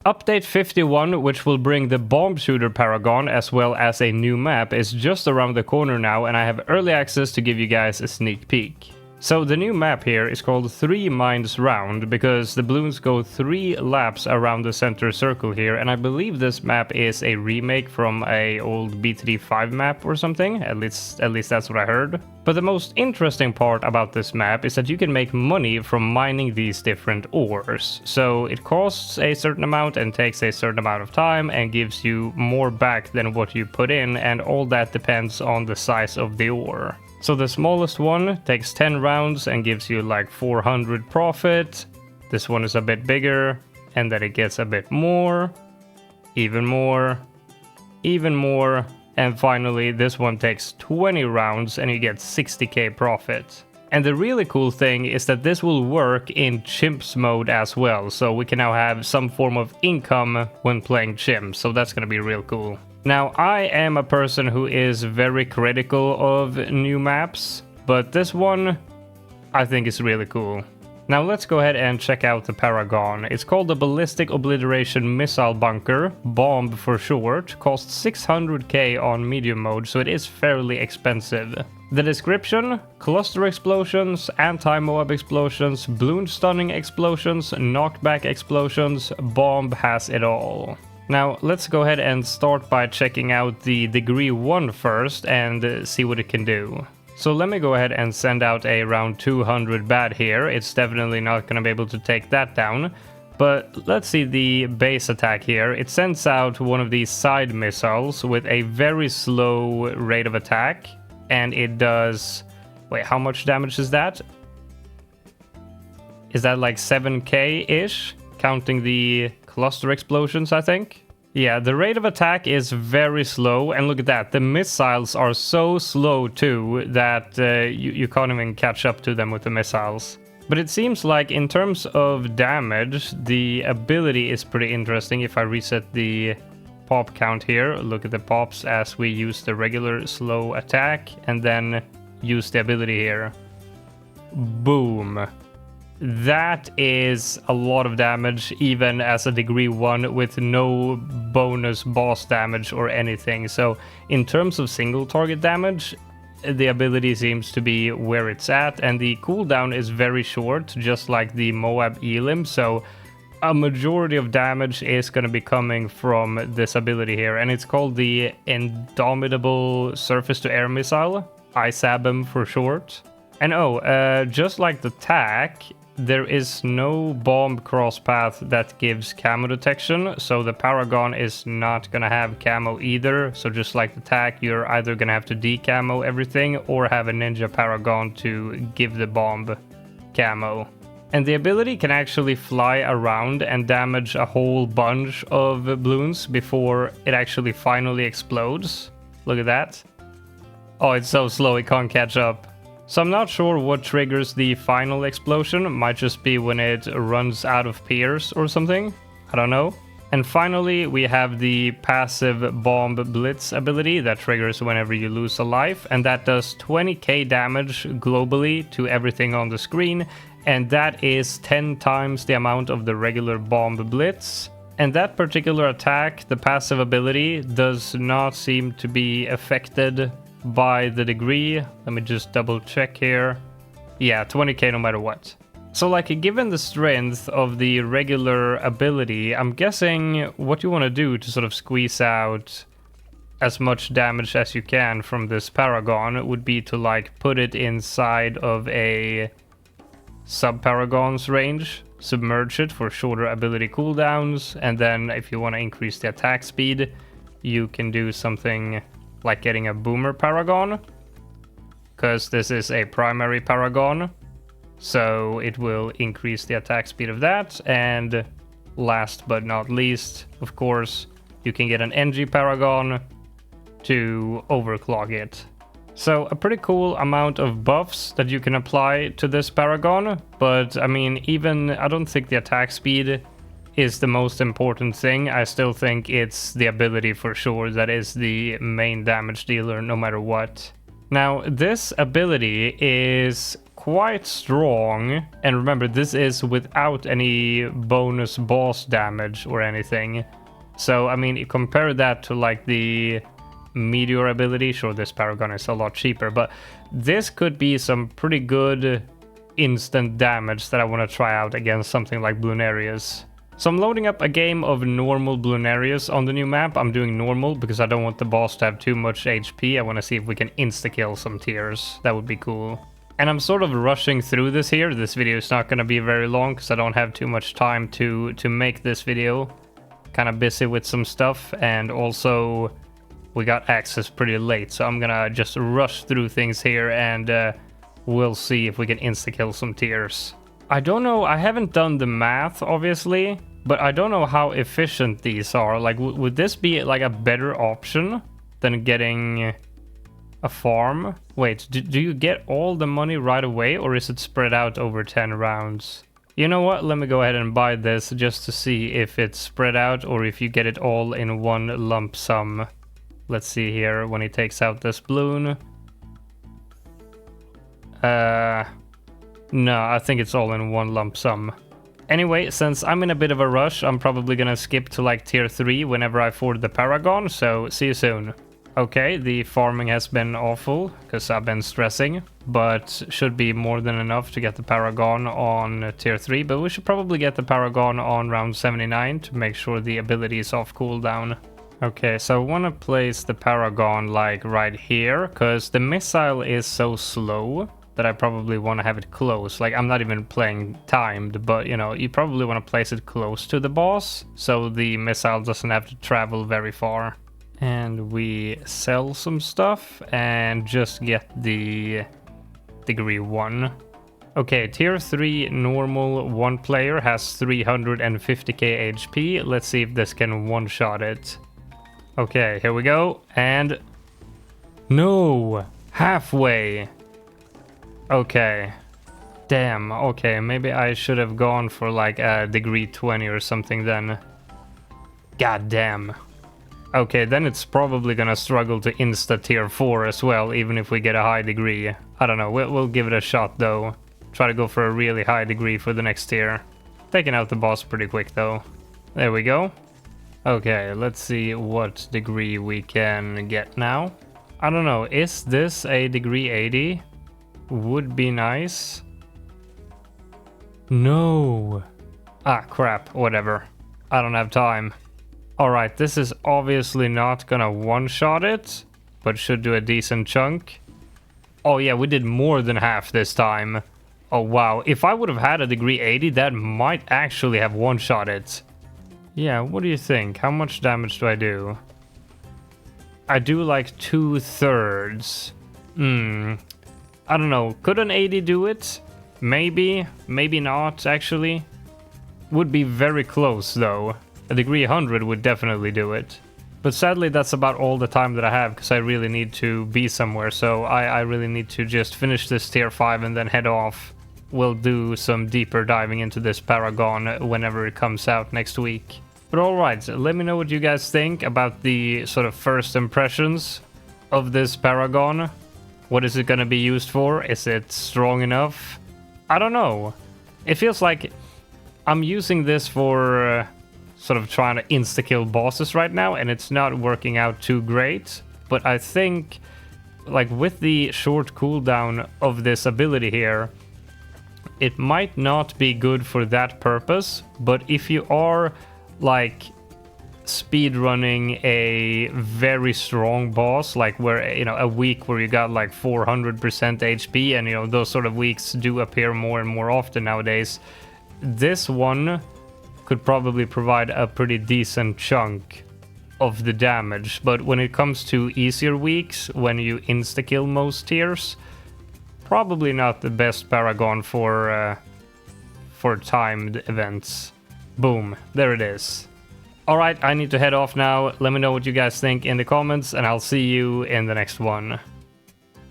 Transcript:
Update 51, which will bring the Bomb Shooter Paragon as well as a new map, is just around the corner now, and I have early access to give you guys a sneak peek. So the new map here is called 3 Mines Round because the balloons go 3 laps around the center circle here, and I believe this map is a remake from a old BTD5 map or something, at least that's what I heard. But the most interesting part about this map is that you can make money from mining these different ores. So it costs a certain amount and takes a certain amount of time and gives you more back than what you put in, and all that depends on the size of the ore. So the smallest one takes 10 rounds and gives you like 400 profit. This one is a bit bigger, and then it gets a bit more, even more, even more, and finally this one takes 20 rounds and you get 60k profit. And the really cool thing is that this will work in chimps mode as well, so we can now have some form of income when playing chimps, so that's gonna be real cool. Now, I am a person who is very critical of new maps, but this one I think is really cool. Now let's go ahead and check out the Paragon. It's called the Ballistic Obliteration Missile Bunker, BOMB for short, costs 600k on medium mode, so it is fairly expensive. The description: cluster explosions, anti-Moab explosions, balloon stunning explosions, knockback explosions, bomb has it all. Now, let's go ahead and start by checking out the degree 1 first and see what it can do. So let me go ahead and send out a round 200 bad here. It's definitely not going to be able to take that down. But let's see the base attack here. It sends out one of these side missiles with a very slow rate of attack. And it does... Wait, how much damage is that? Is that like 7k-ish? Counting the cluster explosions, I think. Yeah, the rate of attack is very slow, and look at that. The missiles are so slow too that you can't even catch up to them with the missiles. But it seems like in terms of damage, the ability is pretty interesting. If I reset the pop count here, look at the pops as we use the regular slow attack and then use the ability here. Boom. That is a lot of damage, even as a degree 1 with no bonus boss damage or anything. So in terms of single target damage, the ability seems to be where it's at, and the cooldown is very short, just like the Moab Elim. So a majority of damage is going to be coming from this ability here, and it's called the Indomitable Surface-to-Air Missile, ISABM for short. And just like the TAC, there is no bomb cross path that gives camo detection, so the Paragon is not gonna have camo either. So just like the TAC, you're either gonna have to decamo everything or have a Ninja Paragon to give the bomb camo. And the ability can actually fly around and damage a whole bunch of balloons before it actually finally explodes. Look at that. Oh, it's so slow it can't catch up. So I'm not sure what triggers the final explosion. Might just be when it runs out of Pierce or something. I don't know. And finally, we have the passive Bomb Blitz ability that triggers whenever you lose a life. And that does 20k damage globally to everything on the screen. And that is 10 times the amount of the regular Bomb Blitz. And that particular attack, the passive ability, does not seem to be affected by the degree. Let me just double check here. Yeah, 20k no matter what. So like, given the strength of the regular ability, I'm guessing what you want to do to sort of squeeze out as much damage as you can from this Paragon would be to like put it inside of a sub-Paragon's range, submerge it for shorter ability cooldowns, and then if you want to increase the attack speed, you can do something like getting a Boomer Paragon, because this is a primary Paragon, so it will increase the attack speed of that. And last but not least, of course, you can get an NG Paragon to overclock it. So a pretty cool amount of buffs that you can apply to this Paragon, but I mean, I don't think the attack speed is the most important thing. I still think it's the ability for sure that is the main damage dealer no matter what. Now, this ability is quite strong. And remember, this is without any bonus boss damage or anything. So, I mean, compare that to like the meteor ability. Sure, this Paragon is a lot cheaper, but this could be some pretty good instant damage that I want to try out against something like Bloonarius. So I'm loading up a game of normal Bloonarius on the new map. I'm doing normal because I don't want the boss to have too much HP. I want to see if we can insta-kill some tiers. That would be cool. And I'm sort of rushing through this here. This video is not going to be very long because I don't have too much time to make this video. Kind of busy with some stuff, and also we got access pretty late. So I'm going to just rush through things here, and we'll see if we can insta-kill some tiers. I don't know, I haven't done the math, obviously. But I don't know how efficient these are. Like, would this be like a better option than getting a farm? Wait, do you get all the money right away, or is it spread out over 10 rounds? You know what? Let me go ahead and buy this just to see if it's spread out or if you get it all in one lump sum. Let's see here when he takes out this bloon. No, I think it's all in one lump sum. Anyway, since I'm in a bit of a rush, I'm probably gonna skip to like tier 3 whenever I afford the Paragon, so see you soon. Okay, the farming has been awful, because I've been stressing, but should be more than enough to get the Paragon on tier 3, but we should probably get the Paragon on round 79 to make sure the ability is off cooldown. Okay, so I want to place the Paragon like right here, because the missile is so slow that I probably want to have it close. Like, I'm not even playing timed, but you know, you probably want to place it close to the boss so the missile doesn't have to travel very far. And we sell some stuff and just get the degree 1. Okay, tier 3 normal 1 player has 350k HP. Let's see if this can one-shot it. Okay, here we go. And no, halfway. Okay, damn. Okay, maybe I should have gone for like a degree 20 or something then. God damn. Okay, then it's probably gonna struggle to insta tier 4 as well, even if we get a high degree. I don't know, we'll give it a shot though. Try to go for a really high degree for the next tier. Taking out the boss pretty quick though. There we go. Okay, let's see what degree we can get now. I don't know, is this a degree 80? Would be nice. No. Ah, crap, whatever. I don't have time. Alright, this is obviously not gonna one-shot it, but should do a decent chunk. Oh yeah, we did more than half this time. Oh wow, if I would have had a degree 80, that might actually have one-shot it. Yeah, what do you think? How much damage do I do? I do like 2/3. I don't know, could an 80 do it? Maybe, maybe not actually. Would be very close though. A degree 100 would definitely do it. But sadly that's about all the time that I have, because I really need to be somewhere, so I really need to just finish this tier 5 and then head off. We'll do some deeper diving into this Paragon whenever it comes out next week. But alright, let me know what you guys think about the sort of first impressions of this Paragon. What is it gonna be used for? Is it strong enough? I don't know. It feels like I'm using this for sort of trying to insta-kill bosses right now, and it's not working out too great. But I think, like, with the short cooldown of this ability here, it might not be good for that purpose. But if you are, like, speedrunning a very strong boss, like where, you know, a week where you got like 400% HP, and you know, those sort of weeks do appear more and more often nowadays, this one could probably provide a pretty decent chunk of the damage. But when it comes to easier weeks, when you insta-kill most tiers, probably not the best Paragon for timed events. Boom, there it is. Alright, I need to head off now. Let me know what you guys think in the comments, and I'll see you in the next one.